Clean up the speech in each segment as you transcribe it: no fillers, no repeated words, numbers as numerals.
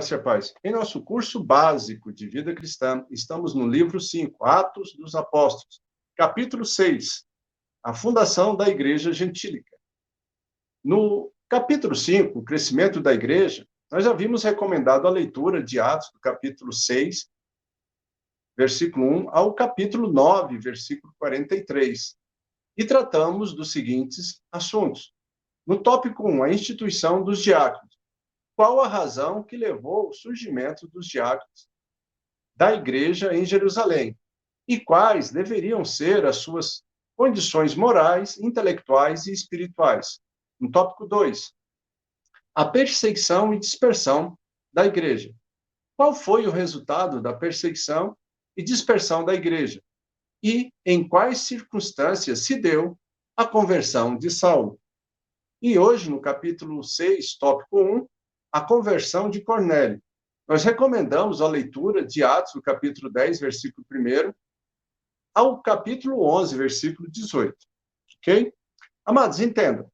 graça e a paz. Em nosso curso básico de vida cristã, estamos no livro 5, Atos dos Apóstolos, capítulo 6, a fundação da Igreja Gentílica. No capítulo 5, o crescimento da Igreja, nós já vimos recomendado a leitura de Atos, do capítulo 6, versículo 1, ao capítulo 9, versículo 43. E tratamos dos seguintes assuntos. No tópico 1, a instituição dos diáconos. Qual a razão que levou ao surgimento dos diáconos da igreja em Jerusalém? E quais deveriam ser as suas condições morais, intelectuais e espirituais? No tópico 2, a perseguição e dispersão da igreja. Qual foi o resultado da perseguição e dispersão da igreja? E em quais circunstâncias se deu a conversão de Saulo? E hoje, no capítulo 6, tópico 1, a conversão de Cornélio. Nós recomendamos a leitura de Atos, do capítulo 10, versículo 1, ao capítulo 11, versículo 18. Ok? Amados, entendam.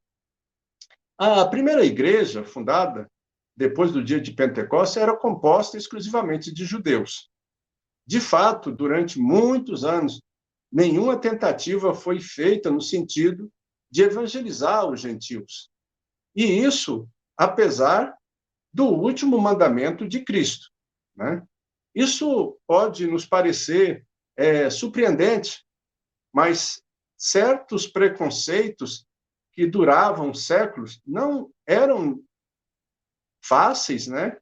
A primeira igreja, fundada depois do dia de Pentecostes, era composta exclusivamente de judeus. De fato, durante muitos anos, nenhuma tentativa foi feita no sentido de evangelizar os gentios. E isso, apesar do último mandamento de Cristo, né? Isso pode nos parecer surpreendente, mas certos preconceitos que duravam séculos não eram fáceis, né?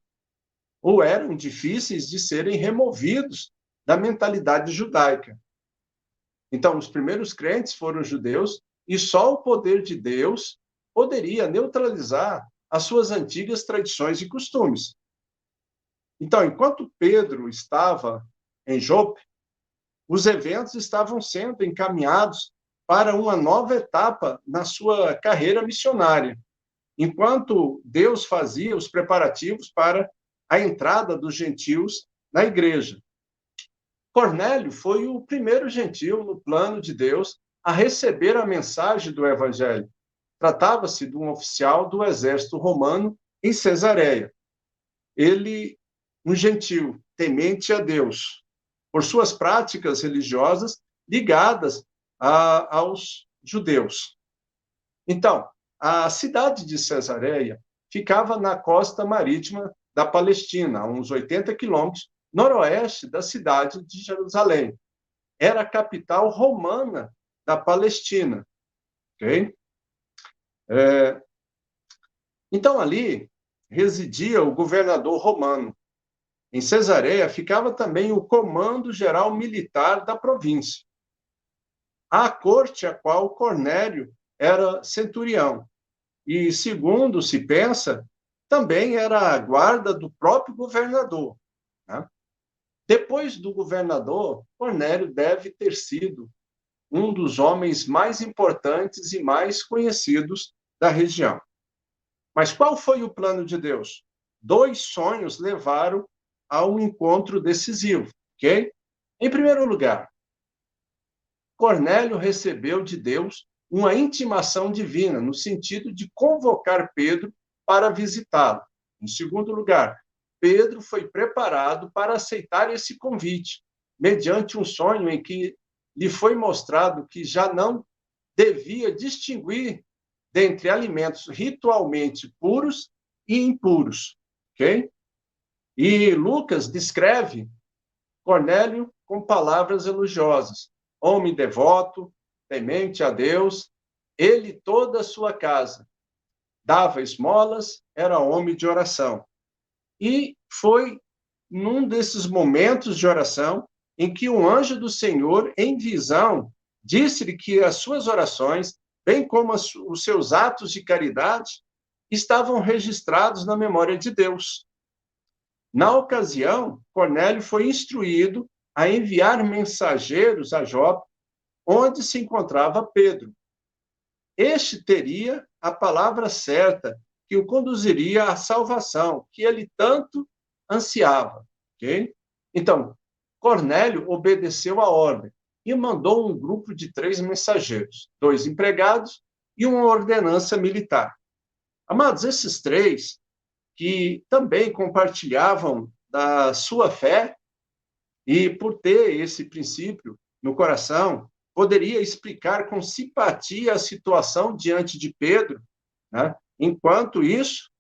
Ou eram difíceis de serem removidos da mentalidade judaica. Então, os primeiros crentes foram judeus e só o poder de Deus poderia neutralizar as suas antigas tradições e costumes. Então, enquanto Pedro estava em Jope, os eventos estavam sendo encaminhados para uma nova etapa na sua carreira missionária, enquanto Deus fazia os preparativos para a entrada dos gentios na igreja. Cornélio foi o primeiro gentio no plano de Deus a receber a mensagem do evangelho. Tratava-se de um oficial do exército romano em Cesareia. Ele, um gentio, temente a Deus, por suas práticas religiosas ligadas aos judeus. Então, a cidade de Cesareia ficava na costa marítima da Palestina, a uns 80 quilômetros noroeste da cidade de Jerusalém. Era a capital romana da Palestina. Ok? Então, ali residia o governador romano. Em Cesareia ficava também o comando geral militar da província. A corte a qual Cornélio era centurião. E, segundo se pensa, também era a guarda do próprio governador. Né? Depois do governador, Cornélio deve ter sido um dos homens mais importantes e mais conhecidos da região. Mas qual foi o plano de Deus? 2 sonhos levaram ao encontro decisivo, ok? Em primeiro lugar, Cornélio recebeu de Deus uma intimação divina, no sentido de convocar Pedro para visitá-lo. Em segundo lugar, Pedro foi preparado para aceitar esse convite, mediante um sonho em que lhe foi mostrado que já não devia distinguir dentre alimentos ritualmente puros e impuros, ok? E Lucas descreve Cornélio com palavras elogiosas. Homem devoto, temente a Deus, ele e toda a sua casa. Dava esmolas, era homem de oração. E foi num desses momentos de oração em que um anjo do Senhor, em visão, disse-lhe que as suas orações, bem como os seus atos de caridade, estavam registrados na memória de Deus. Na ocasião, Cornélio foi instruído a enviar mensageiros a Jope, onde se encontrava Pedro. Este teria a palavra certa que o conduziria à salvação, que ele tanto ansiava. Okay? Então, Cornélio obedeceu a ordem e mandou um grupo de 3 mensageiros, 2 empregados e uma ordenança militar. Amados, esses 3, que também compartilhavam da sua fé e, por ter esse princípio no coração, poderia explicar com simpatia a situação diante de Pedro, né? Enquanto isso,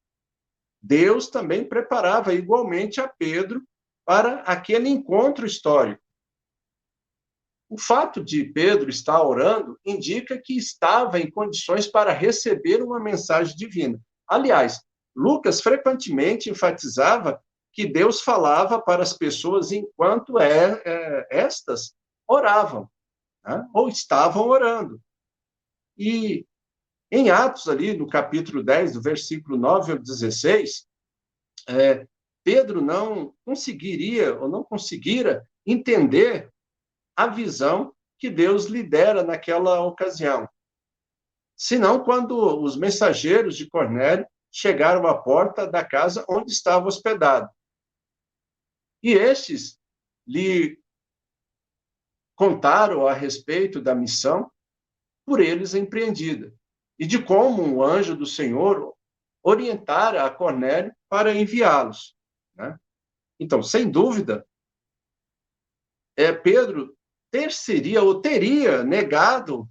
Deus também preparava igualmente a Pedro para aquele encontro histórico. O fato de Pedro estar orando indica que estava em condições para receber uma mensagem divina. Aliás, Lucas frequentemente enfatizava que Deus falava para as pessoas enquanto estas oravam, né? Ou estavam orando. E em Atos, ali no capítulo 10, do versículo 9 ao 16, Pedro não conseguiria ou não conseguira entender a visão que Deus lhe dera naquela ocasião. Senão, quando os mensageiros de Cornélio chegaram à porta da casa onde estava hospedado. E estes lhe contaram a respeito da missão por eles empreendida e de como um anjo do Senhor orientara a Cornélio para enviá-los, né? Então, sem dúvida, Pedro teria negado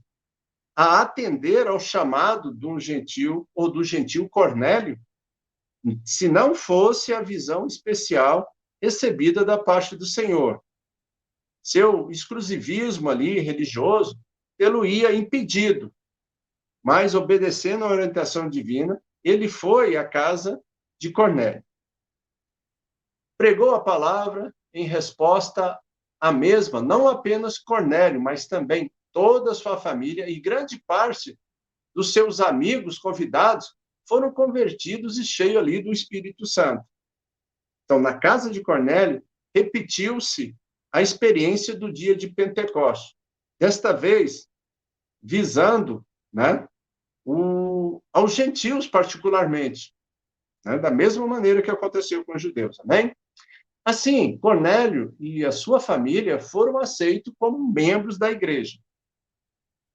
a atender ao chamado de um gentil ou do gentil Cornélio, se não fosse a visão especial recebida da parte do Senhor. Seu exclusivismo ali religioso tê-lo-ia impedido, mas obedecendo à orientação divina, ele foi à casa de Cornélio. Pregou a palavra em resposta à mesma, não apenas Cornélio, mas também toda a sua família e grande parte dos seus amigos convidados foram convertidos e cheios ali do Espírito Santo. Então, na casa de Cornélio, repetiu-se a experiência do dia de Pentecostes. Desta vez, visando, né, aos gentios particularmente, né, da mesma maneira que aconteceu com os judeus. Amém? Assim, Cornélio e a sua família foram aceitos como membros da igreja.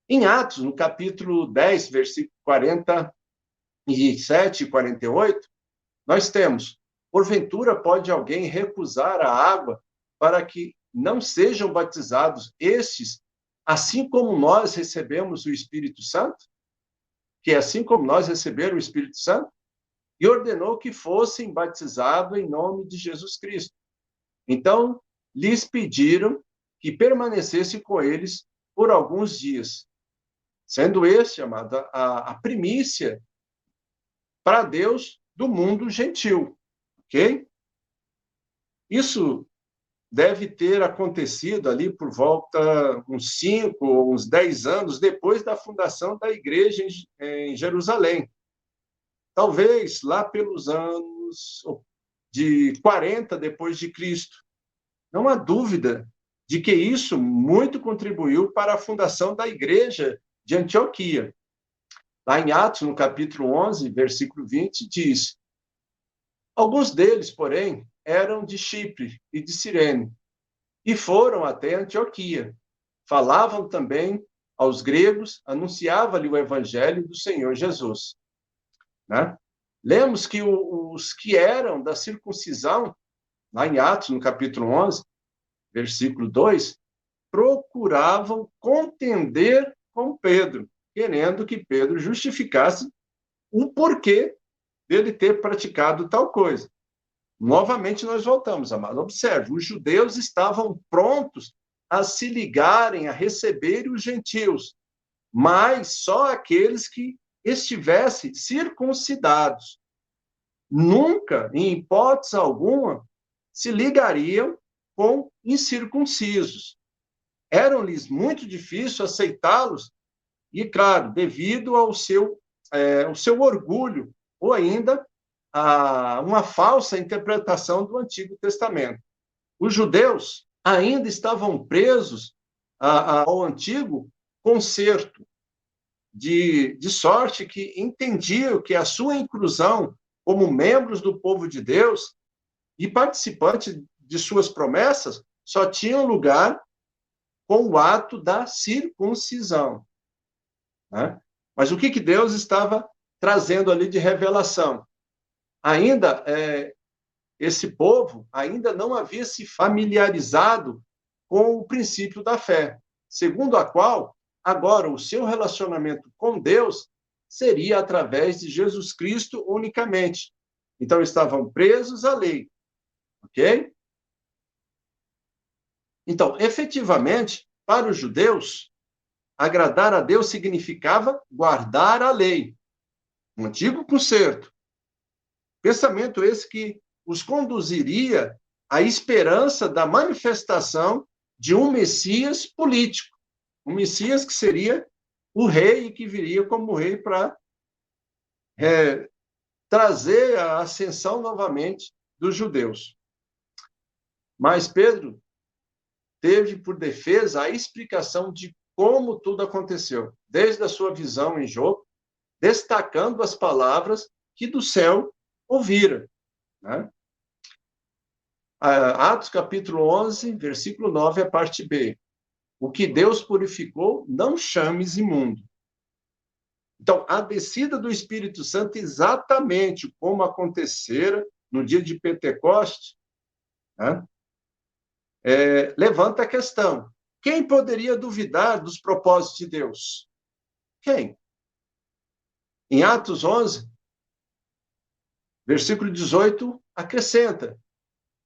Em Atos, no capítulo 10, versículo 47 e 48, nós temos: porventura pode alguém recusar a água para que não sejam batizados estes, assim como nós recebemos o Espírito Santo? Que é assim como nós recebemos o Espírito Santo? E ordenou que fossem batizados em nome de Jesus Cristo. Então, lhes pediram que permanecesse com eles por alguns dias, sendo este, amado, a primícia para Deus do mundo gentil, ok? Isso deve ter acontecido ali por volta uns 5 ou uns 10 anos depois da fundação da igreja em Jerusalém. Talvez lá pelos anos de 40 depois de Cristo. Não há dúvida de que isso muito contribuiu para a fundação da igreja de Antioquia. Lá em Atos, no capítulo 11, versículo 20, diz: alguns deles, porém, eram de Chipre e de Cirene, e foram até Antioquia. Falavam também aos gregos, anunciavam-lhe o evangelho do Senhor Jesus. Né? Lemos que os que eram da circuncisão, lá em Atos, no capítulo 11, versículo 2, procuravam contender com Pedro, querendo que Pedro justificasse o porquê dele ter praticado tal coisa. Novamente nós voltamos, amado. Observe, os judeus estavam prontos a se ligarem, a receberem os gentios, mas só aqueles que estivessem circuncidados. Nunca, em hipótese alguma, se ligariam com incircuncisos. Era-lhes muito difícil aceitá-los, e, claro, devido ao seu orgulho, ou ainda a uma falsa interpretação do Antigo Testamento. Os judeus ainda estavam presos ao antigo concerto, de sorte que entendiam que a sua inclusão como membros do povo de Deus e participantes de suas promessas só tinham lugar com o ato da circuncisão. Né? Mas o que Deus estava trazendo ali de revelação? ainda esse povo ainda não havia se familiarizado com o princípio da fé, segundo a qual agora o seu relacionamento com Deus seria através de Jesus Cristo unicamente. Então estavam presos à lei, ok? Então, efetivamente, para os judeus, agradar a Deus significava guardar a lei, um antigo concerto. Pensamento esse que os conduziria à esperança da manifestação de um Messias político, um Messias que seria o rei e que viria como rei para trazer a ascensão novamente dos judeus. Mas Pedro teve por defesa a explicação de como tudo aconteceu, desde a sua visão em Jope, destacando as palavras que do céu ouvira. Né? Atos capítulo 11, versículo 9, a parte B. O que Deus purificou, não chames imundo. Então, a descida do Espírito Santo, exatamente como acontecera no dia de Pentecostes, né? Levanta a questão: quem poderia duvidar dos propósitos de Deus? Quem? Em Atos 11, versículo 18, acrescenta: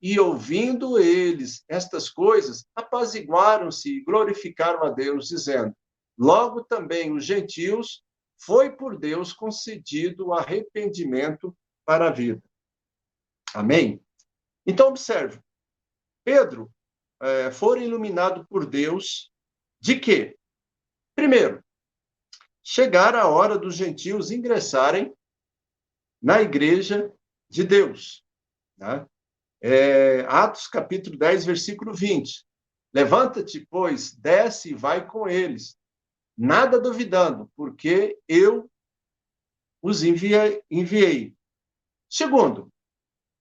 e ouvindo eles estas coisas, apaziguaram-se e glorificaram a Deus, dizendo: logo também os gentios foi por Deus concedido o arrependimento para a vida. Amém? Então, observe, Pedro foi iluminado por Deus de quê? Primeiro, chegar a hora dos gentios ingressarem na igreja de Deus. Né? Atos capítulo 10, versículo 20. Levanta-te, pois, desce e vai com eles, nada duvidando, porque eu os enviei. Segundo,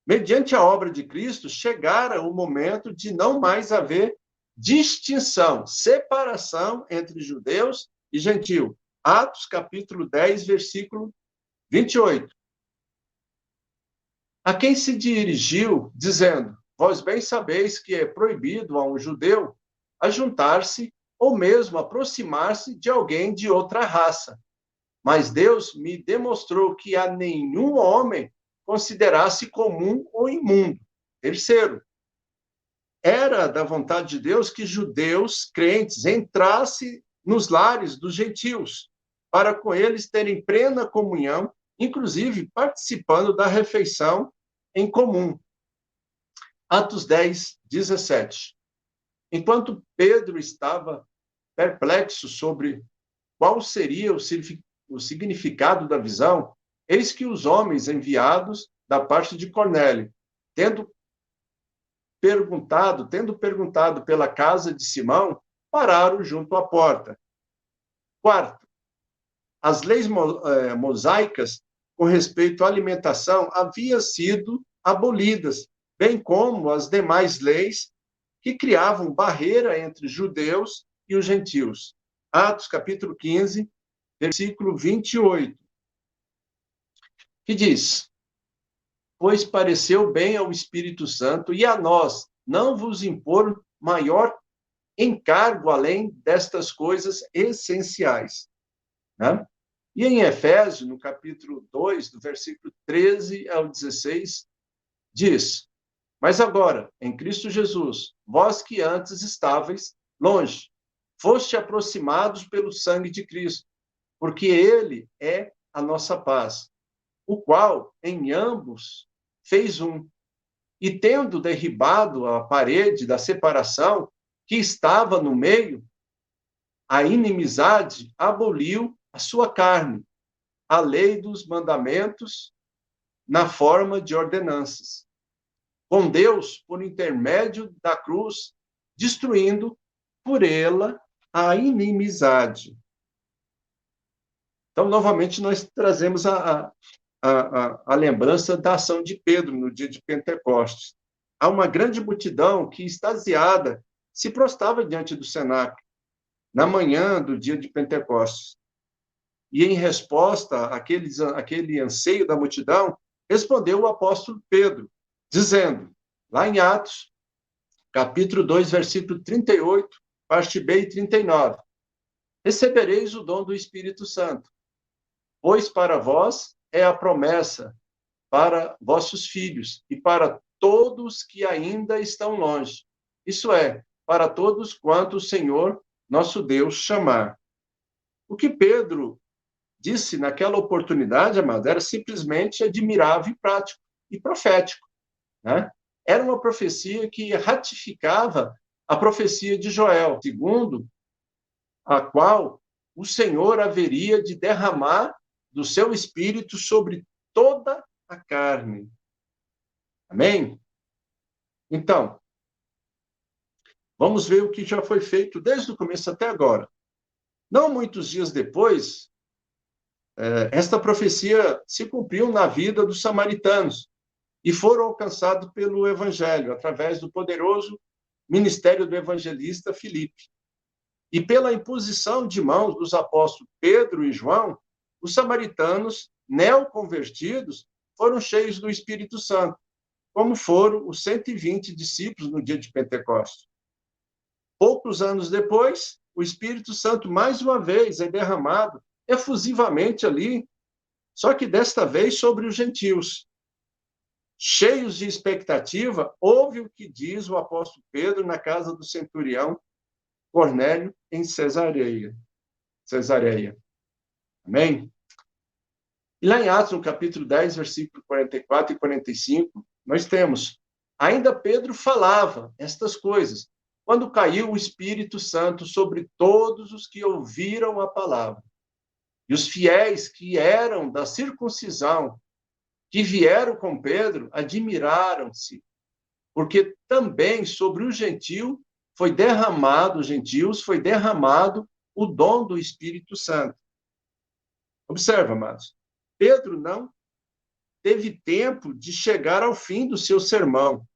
mediante a obra de Cristo, chegara o momento de não mais haver distinção, separação entre judeus e gentios. Atos capítulo 10, versículo 28. A quem se dirigiu, dizendo: vós bem sabeis que é proibido a um judeu ajuntar-se ou mesmo aproximar-se de alguém de outra raça. Mas Deus me demonstrou que a nenhum homem considerasse comum ou imundo. Terceiro, era da vontade de Deus que judeus crentes entrassem nos lares dos gentios, para com eles terem plena comunhão, inclusive participando da refeição em comum. Atos 10, 17. Enquanto Pedro estava perplexo sobre qual seria o significado da visão, eis que os homens enviados da parte de Cornélio, tendo perguntado pela casa de Simão, pararam junto à porta. Quarto, as leis mosaicas com respeito à alimentação haviam sido abolidas, bem como as demais leis que criavam barreira entre judeus e os gentios. Atos capítulo 15, versículo 28, que diz: pois pareceu bem ao Espírito Santo e a nós não vos impor maior encargo além destas coisas essenciais. Né? E em Efésios, no capítulo 2, do versículo 13 ao 16, diz: mas agora, em Cristo Jesus, vós que antes estáveis longe, foste aproximados pelo sangue de Cristo, porque ele é a nossa paz, o qual em ambos fez um. E tendo derribado a parede da separação que estava no meio, a inimizade aboliu a sua carne, a lei dos mandamentos na forma de ordenanças, com Deus por intermédio da cruz, destruindo por ela a inimizade. Então, novamente, nós trazemos a lembrança da ação de Pedro no dia de Pentecostes. Há uma grande multidão que, extasiada, se prostrava diante do cenáculo, na manhã do dia de Pentecostes. E, em resposta àquele anseio da multidão, respondeu o apóstolo Pedro, dizendo, lá em Atos, capítulo 2, versículo 38, parte B e 39, recebereis o dom do Espírito Santo, pois para vós é a promessa, para vossos filhos e para todos que ainda estão longe. Isso é, para todos quanto o Senhor, nosso Deus, chamar. O que Pedro disse naquela oportunidade, amado, era simplesmente admirável e prático e profético, né? Era uma profecia que ratificava a profecia de Joel, segundo a qual o Senhor haveria de derramar do seu espírito sobre toda a carne. Amém? Então, vamos ver o que já foi feito desde o começo até agora. Não muitos dias depois, esta profecia se cumpriu na vida dos samaritanos e foram alcançados pelo Evangelho, através do poderoso ministério do evangelista Filipe. E pela imposição de mãos dos apóstolos Pedro e João, os samaritanos neoconvertidos foram cheios do Espírito Santo, como foram os 120 discípulos no dia de Pentecostes. Poucos anos depois, o Espírito Santo, mais uma vez, é derramado efusivamente ali, só que desta vez sobre os gentios. Cheios de expectativa, ouve o que diz o apóstolo Pedro na casa do centurião Cornélio, em Cesareia. Amém? E lá em Atos, no capítulo 10, versículo 44 e 45, nós temos, ainda Pedro falava estas coisas, quando caiu o Espírito Santo sobre todos os que ouviram a palavra. E os fiéis que eram da circuncisão, que vieram com Pedro, admiraram-se, porque também sobre o gentil foi derramado, os gentios, foi derramado o dom do Espírito Santo. Observa, amados, Pedro não teve tempo de chegar ao fim do seu sermão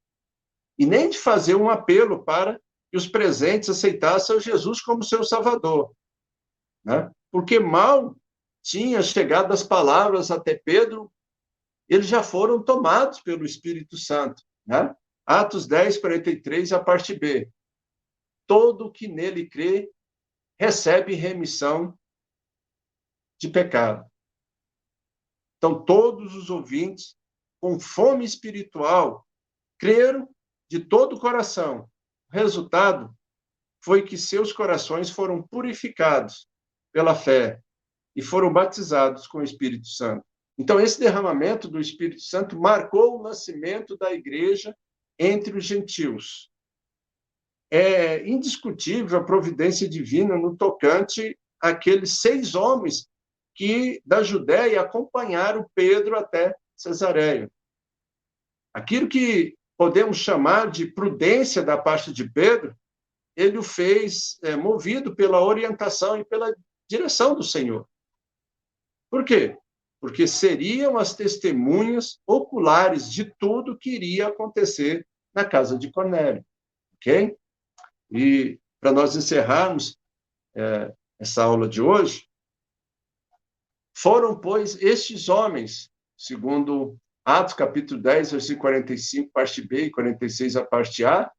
e nem de fazer um apelo para que os presentes aceitassem Jesus como seu Salvador, né? Porque mal tinha chegado as palavras até Pedro, eles já foram tomados pelo Espírito Santo, né? Atos 10, 43, a parte B. Todo que nele crê recebe remissão de pecado. Então, todos os ouvintes, com fome espiritual, creram de todo o coração. O resultado foi que seus corações foram purificados pela fé e foram batizados com o Espírito Santo. Então, esse derramamento do Espírito Santo marcou o nascimento da igreja entre os gentios. É indiscutível a providência divina no tocante àqueles 6 homens que da Judéia acompanharam Pedro até Cesareia. Aquilo que podemos chamar de prudência da parte de Pedro, ele o fez movido pela orientação e pela direção do Senhor. Por quê? Porque seriam as testemunhas oculares de tudo que iria acontecer na casa de Cornélio. Ok? E para nós encerrarmos essa aula de hoje, foram, pois, estes homens, segundo Atos, capítulo 10, versículo 45, parte B, e 46, a parte A,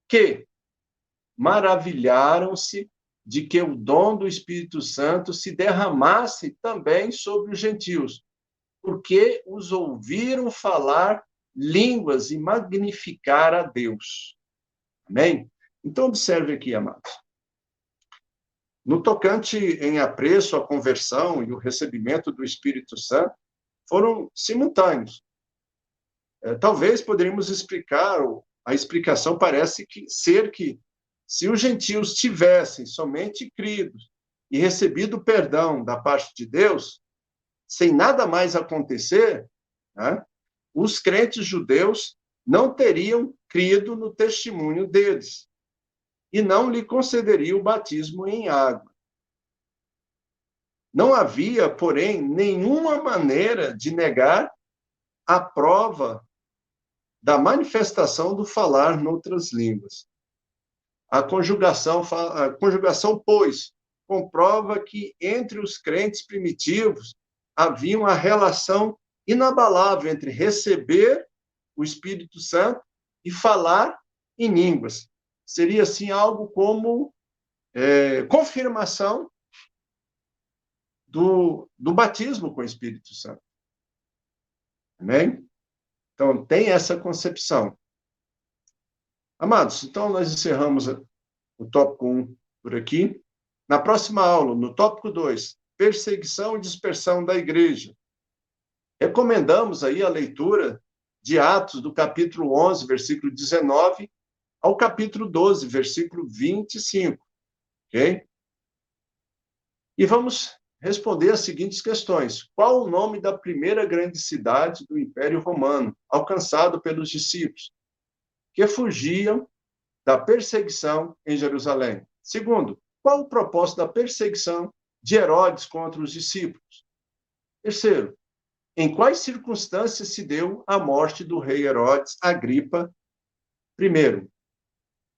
que maravilharam-se de que o dom do Espírito Santo se derramasse também sobre os gentios, porque os ouviram falar línguas e magnificar a Deus. Amém? Então, observe aqui, amados. No tocante em apreço à conversão e o recebimento do Espírito Santo, foram simultâneos. Talvez poderíamos explicar, a explicação parece ser que, se os gentios tivessem somente crido e recebido o perdão da parte de Deus, sem nada mais acontecer, né, os crentes judeus não teriam crido no testemunho deles e não lhe concederiam o batismo em água. Não havia, porém, nenhuma maneira de negar a prova da manifestação do falar noutras línguas. A conjugação, pois, comprova que entre os crentes primitivos havia uma relação inabalável entre receber o Espírito Santo e falar em línguas. Seria, assim, algo como confirmação do batismo com o Espírito Santo. Amém? Então, tem essa concepção. Amados, então nós encerramos o tópico 1 por aqui. Na próxima aula, no tópico 2, perseguição e dispersão da igreja. Recomendamos aí a leitura de Atos, do capítulo 11, versículo 19, ao capítulo 12, versículo 25. Ok? E vamos responder as seguintes questões. Qual o nome da primeira grande cidade do Império Romano, alcançado pelos discípulos, que fugiam da perseguição em Jerusalém? Segundo, qual o propósito da perseguição de Herodes contra os discípulos? Terceiro, em quais circunstâncias se deu a morte do rei Herodes Agripa I?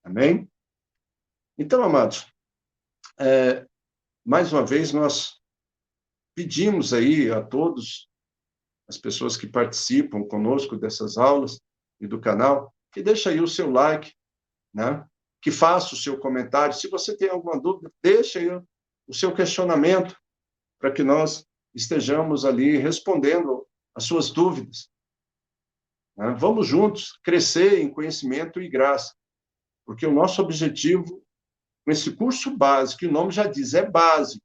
Amém? Então, amados, mais uma vez nós pedimos aí a todos, as pessoas que participam conosco dessas aulas e do canal, que deixe aí o seu like, né? Que faça o seu comentário. Se você tem alguma dúvida, deixe aí o seu questionamento para que nós estejamos ali respondendo as suas dúvidas. Né? Vamos juntos crescer em conhecimento e graça, porque o nosso objetivo com esse curso básico, que o nome já diz, é básico,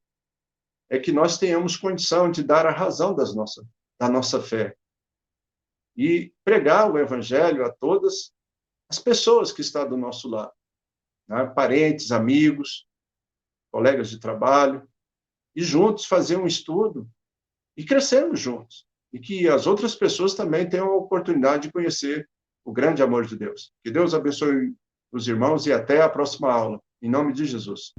é que nós tenhamos condição de dar a razão da nossa fé e pregar o evangelho a todas as pessoas que estão do nosso lado, né? Parentes, amigos, colegas de trabalho, e juntos fazer um estudo e crescermos juntos, e que as outras pessoas também tenham a oportunidade de conhecer o grande amor de Deus. Que Deus abençoe os irmãos e até a próxima aula, em nome de Jesus.